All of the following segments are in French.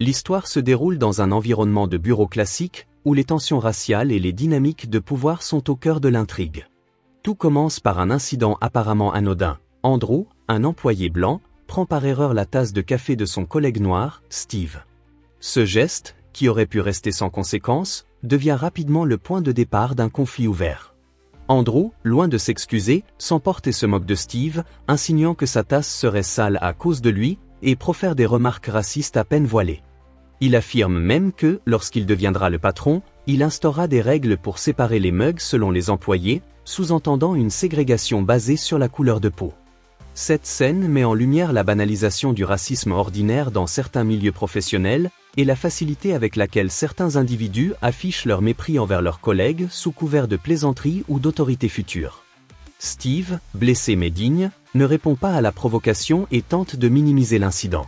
L'histoire se déroule dans un environnement de bureau classique, où les tensions raciales et les dynamiques de pouvoir sont au cœur de l'intrigue. Tout commence par un incident apparemment anodin. Andrew, un employé blanc, prend par erreur la tasse de café de son collègue noir, Steve. Ce geste, qui aurait pu rester sans conséquence, devient rapidement le point de départ d'un conflit ouvert. Andrew, loin de s'excuser, s'emporte et se moque de Steve, insinuant que sa tasse serait sale à cause de lui, et profère des remarques racistes à peine voilées. Il affirme même que, lorsqu'il deviendra le patron, il instaura des règles pour séparer les mugs selon les employés, sous-entendant une ségrégation basée sur la couleur de peau. Cette scène met en lumière la banalisation du racisme ordinaire dans certains milieux professionnels, et la facilité avec laquelle certains individus affichent leur mépris envers leurs collègues sous couvert de plaisanterie ou d'autorité future. Steve, blessé mais digne, ne répond pas à la provocation et tente de minimiser l'incident.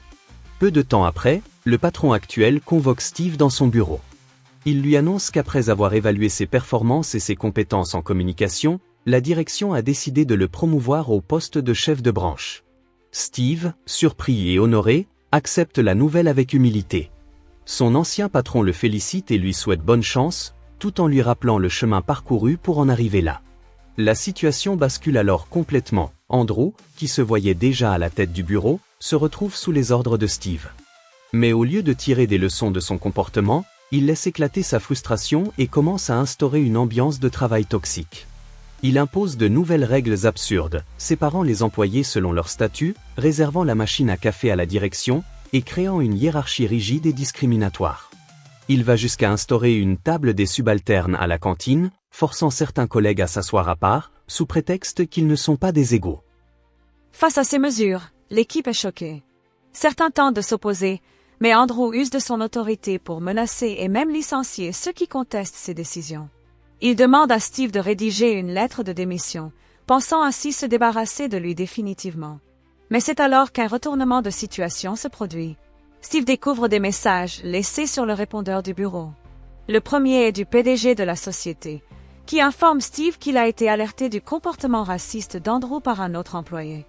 Peu de temps après, le patron actuel convoque Steve dans son bureau. Il lui annonce qu'après avoir évalué ses performances et ses compétences en communication, la direction a décidé de le promouvoir au poste de chef de branche. Steve, surpris et honoré, accepte la nouvelle avec humilité. Son ancien patron le félicite et lui souhaite bonne chance, tout en lui rappelant le chemin parcouru pour en arriver là. La situation bascule alors complètement. Andrew, qui se voyait déjà à la tête du bureau, se retrouve sous les ordres de Steve. Mais au lieu de tirer des leçons de son comportement, il laisse éclater sa frustration et commence à instaurer une ambiance de travail toxique. Il impose de nouvelles règles absurdes, séparant les employés selon leur statut, réservant la machine à café à la direction, et créant une hiérarchie rigide et discriminatoire. Il va jusqu'à instaurer une table des subalternes à la cantine, forçant certains collègues à s'asseoir à part, sous prétexte qu'ils ne sont pas des égaux. Face à ces mesures, l'équipe est choquée. Certains tentent de s'opposer, mais Andrew use de son autorité pour menacer et même licencier ceux qui contestent ses décisions. Il demande à Steve de rédiger une lettre de démission, pensant ainsi se débarrasser de lui définitivement. Mais c'est alors qu'un retournement de situation se produit. Steve découvre des messages laissés sur le répondeur du bureau. Le premier est du PDG de la société, qui informe Steve qu'il a été alerté du comportement raciste d'Andrew par un autre employé.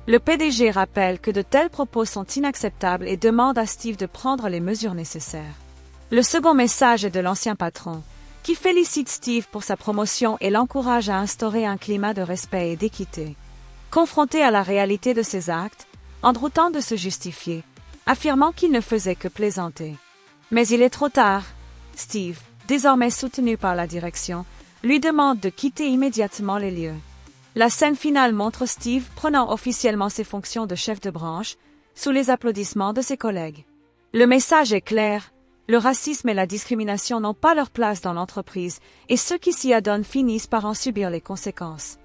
Le PDG rappelle que de tels propos sont inacceptables et demande à Steve de prendre les mesures nécessaires. Le second message est de l'ancien patron, qui félicite Steve pour sa promotion et l'encourage à instaurer un climat de respect et d'équité. Confronté à la réalité de ses actes, Andrew tente de se justifier, affirmant qu'il ne faisait que plaisanter. Mais il est trop tard. Steve, désormais soutenu par la direction, lui demande de quitter immédiatement les lieux. La scène finale montre Steve prenant officiellement ses fonctions de chef de branche, sous les applaudissements de ses collègues. Le message est clair, le racisme et la discrimination n'ont pas leur place dans l'entreprise et ceux qui s'y adonnent finissent par en subir les conséquences.